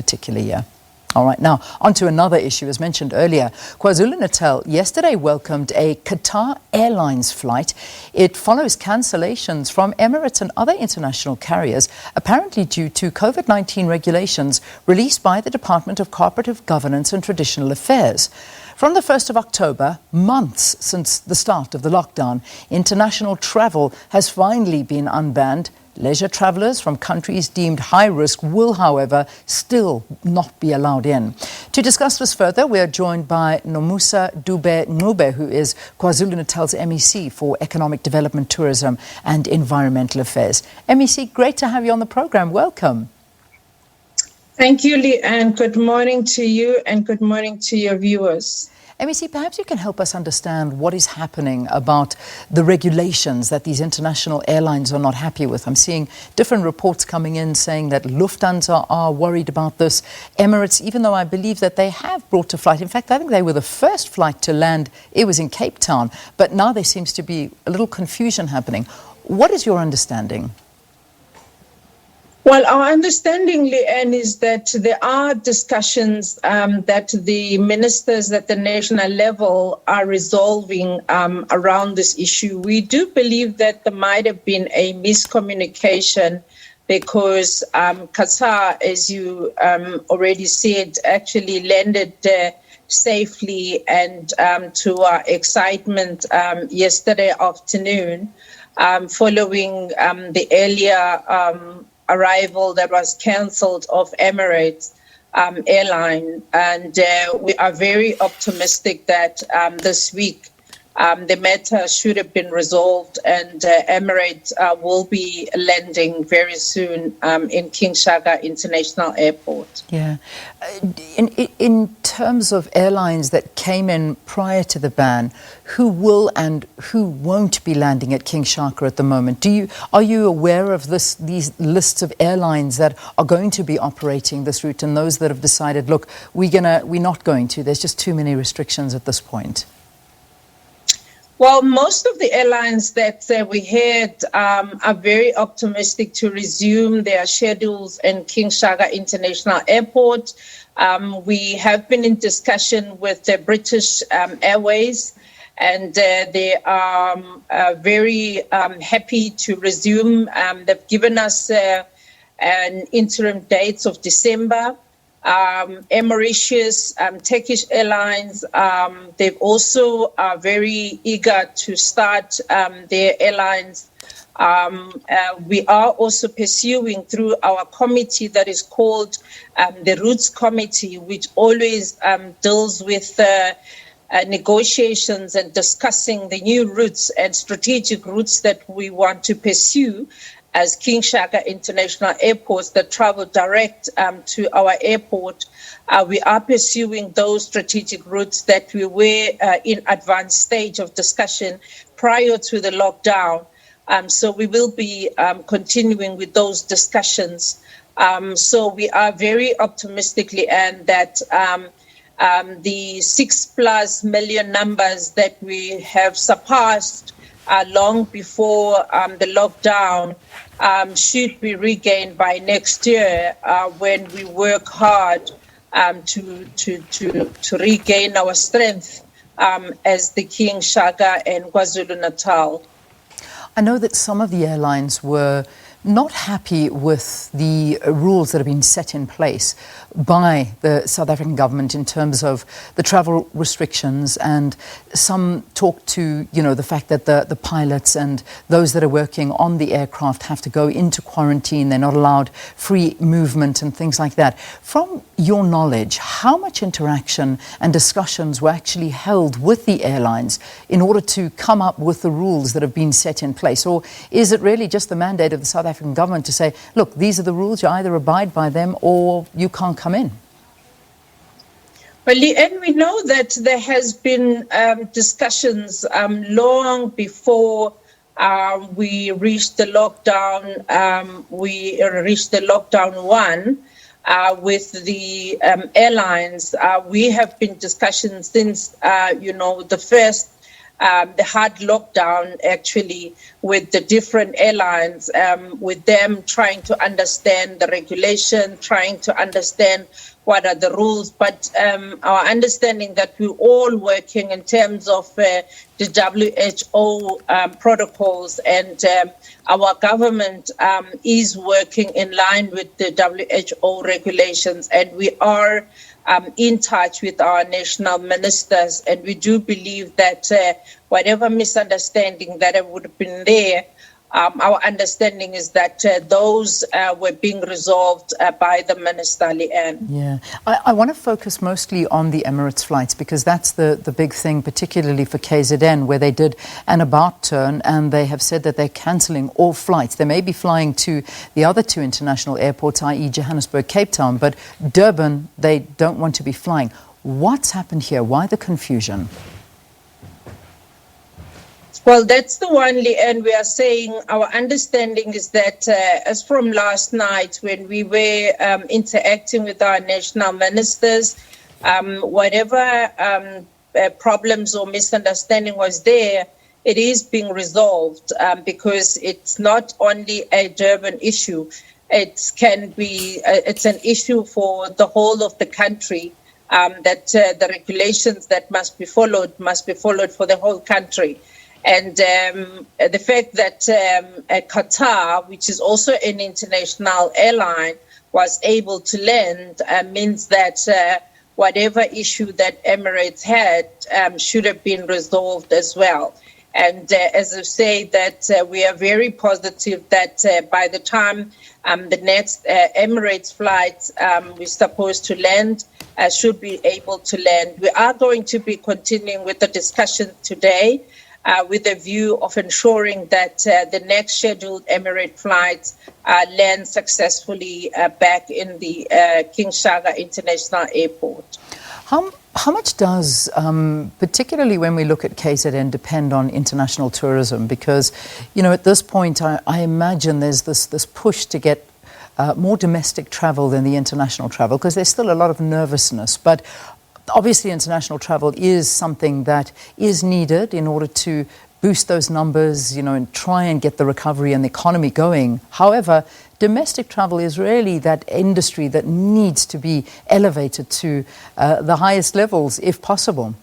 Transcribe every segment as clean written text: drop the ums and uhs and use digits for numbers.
particular year. All right, now on to another issue. As mentioned earlier, KwaZulu-Natal yesterday welcomed a Qatar Airlines flight. It follows cancellations from Emirates and other international carriers, apparently due to COVID-19 regulations released by the Department of Cooperative Governance and Traditional Affairs. From the 1st of October, months since the start of the lockdown, international travel has finally been unbanned. Leisure travellers from countries deemed high risk will, however, still not be allowed in. To discuss this further, we are joined by Nomusa Dube-Ncube, who is KwaZulu-Natal's MEC for Economic Development, Tourism and Environmental Affairs. MEC, great to have you on the programme. Welcome. Thank you, Lee, and good morning to you and good morning to your viewers. MEC, perhaps you can help us understand what is happening about the regulations that these international airlines are not happy with. I'm seeing different reports coming in saying that Lufthansa are worried about this. Emirates, even though I believe that they have brought a flight. In fact, I think they were the first flight to land. It was in Cape Town. But now there seems to be a little confusion happening. What is your understanding? Well, our understanding, Leanne, is that there are discussions that the ministers at the national level are resolving around this issue. We do believe that there might have been a miscommunication because Qatar, as you already said, actually landed safely and to our excitement yesterday afternoon following the earlier arrival that was cancelled of Emirates airline, and we are very optimistic that this week the matter should have been resolved, and Emirates will be landing very soon in King Shaka International Airport. Yeah. In terms of airlines that came in prior to the ban, who will and who won't be landing at King Shaka at the moment? Are you aware of these lists of airlines that are going to be operating this route and those that have decided, look, we're not going to? There's just too many restrictions at this point. Well, most of the airlines that we had are very optimistic to resume their schedules in King Shaka International Airport. We have been in discussion with the British Airways, and they are very happy to resume. They've given us an interim date of December. Emirates, Turkish Airlines, they've also are very eager to start their airlines. We are also pursuing through our committee that is called the Routes Committee, which always deals with negotiations and discussing the new routes and strategic routes that we want to pursue as King Shaka International Airports that travel direct to our airport. We are pursuing those strategic routes that we were in advanced stage of discussion prior to the lockdown. So we will be continuing with those discussions. So we are very optimistically, and that the 6+ million numbers that we have surpassed long before the lockdown should be regained by next year when we work hard to regain our strength as the King Shaka and KwaZulu-Natal. I know that some of the airlines were not happy with the rules that have been set in place by the South African government in terms of the travel restrictions, and some talk to, the fact that the pilots and those that are working on the aircraft have to go into quarantine. They're not allowed free movement and things like that. From your knowledge, how much interaction and discussions were actually held with the airlines in order to come up with the rules that have been set in place? Or is it really just the mandate of the South African government to say, look, these are the rules, you either abide by them or you can't come in? Well, Leanne, we know that there has been discussions long before we reached the lockdown. We reached the lockdown one with the airlines. We have been discussions since, the first the hard lockdown, actually, with the different airlines, with them trying to understand the regulation, trying to understand what are the rules. But our understanding that we're all working in terms of the WHO protocols, and our government is working in line with the WHO regulations, and we are in touch with our national ministers, and we do believe that whatever misunderstanding that would have been there, our understanding is that those were being resolved by the minister, Leanne. Yeah, I want to focus mostly on the Emirates flights, because that's the big thing, particularly for KZN, where they did an about turn and they have said that they're cancelling all flights. They may be flying to the other two international airports, i.e. Johannesburg, Cape Town, but Durban, they don't want to be flying. What's happened here? Why the confusion? Well, that's the one, and we are saying our understanding is that as from last night when we were interacting with our national ministers, whatever problems or misunderstanding was there, it is being resolved because it's not only a Durban issue. It can be, it's an issue for the whole of the country, that the regulations that must be followed for the whole country. And the fact that Qatar, which is also an international airline, was able to land means that whatever issue that Emirates had should have been resolved as well. And as I say, that we are very positive that by the time the next Emirates flight we're supposed to land, should be able to land. We are going to be continuing with the discussion today, with a view of ensuring that the next scheduled Emirates flights land successfully back in the King Shaka International Airport. How much does, particularly when we look at KZN, depend on international tourism? Because, you know, at this point, I imagine there's this push to get more domestic travel than the international travel, because there's still a lot of nervousness. But obviously, international travel is something that is needed in order to boost those numbers, you know, and try and get the recovery and the economy going. However, domestic travel is really that industry that needs to be elevated to the highest levels, if possible.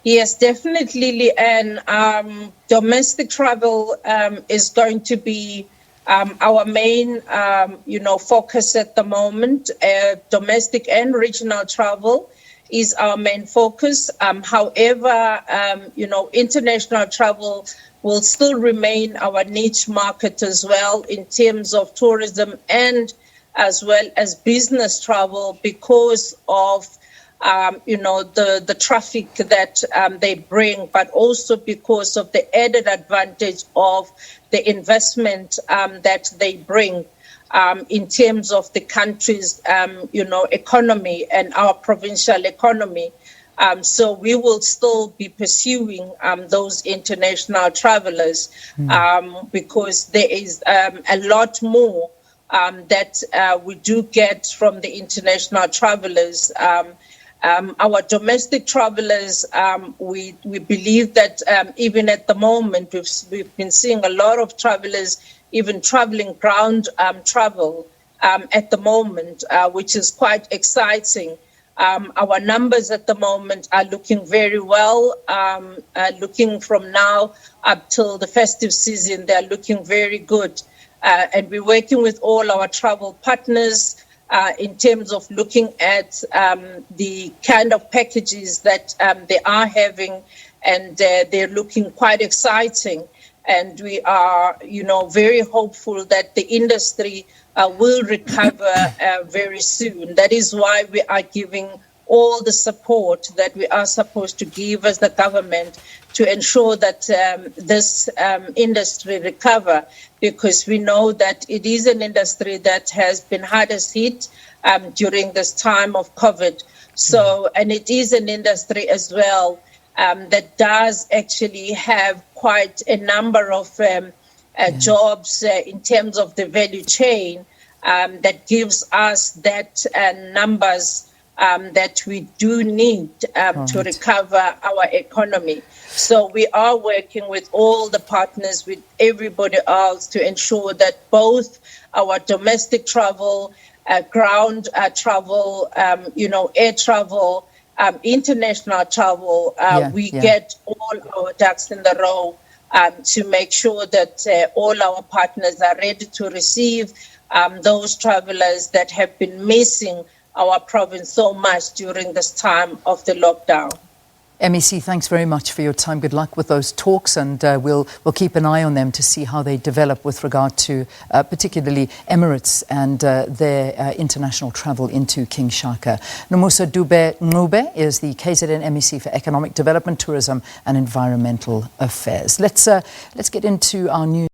Yes, definitely, Leanne. Domestic travel is going to be our main, focus at the moment. Domestic and regional travel is our main focus. However, international travel will still remain our niche market as well in terms of tourism and as well as business travel, because of the traffic that they bring, but also because of the added advantage of the investment that they bring in terms of the country's, economy and our provincial economy. So we will still be pursuing those international travelers because there is a lot more that we do get from the international travelers. Our domestic travelers, we believe that even at the moment, we've been seeing a lot of travelers even traveling ground travel at the moment, which is quite exciting. Our numbers at the moment are looking very well. Looking from now up till the festive season, they're looking very good. And we're working with all our travel partners in terms of looking at the kind of packages that they are having, and they're looking quite exciting. And we are, very hopeful that the industry will recover very soon. That is why we are giving all the support that we are supposed to give as the government to ensure that this industry recover, because we know that it is an industry that has been hardest hit during this time of COVID. So, and it is an industry as well that does actually have quite a number of jobs in terms of the value chain that gives us that numbers that we do need to recover our economy. So we are working with all the partners, with everybody else, to ensure that both our domestic travel, ground travel, air travel, international travel, get all our ducks in the row to make sure that all our partners are ready to receive those travelers that have been missing our province so much during this time of the lockdown. MEC, thanks very much for your time. Good luck with those talks, and we'll keep an eye on them to see how they develop with regard to particularly Emirates and their international travel into King Shaka. Nomusa Dube-Ncube is the KZN MEC for Economic Development, Tourism and Environmental Affairs. Let's get into our news.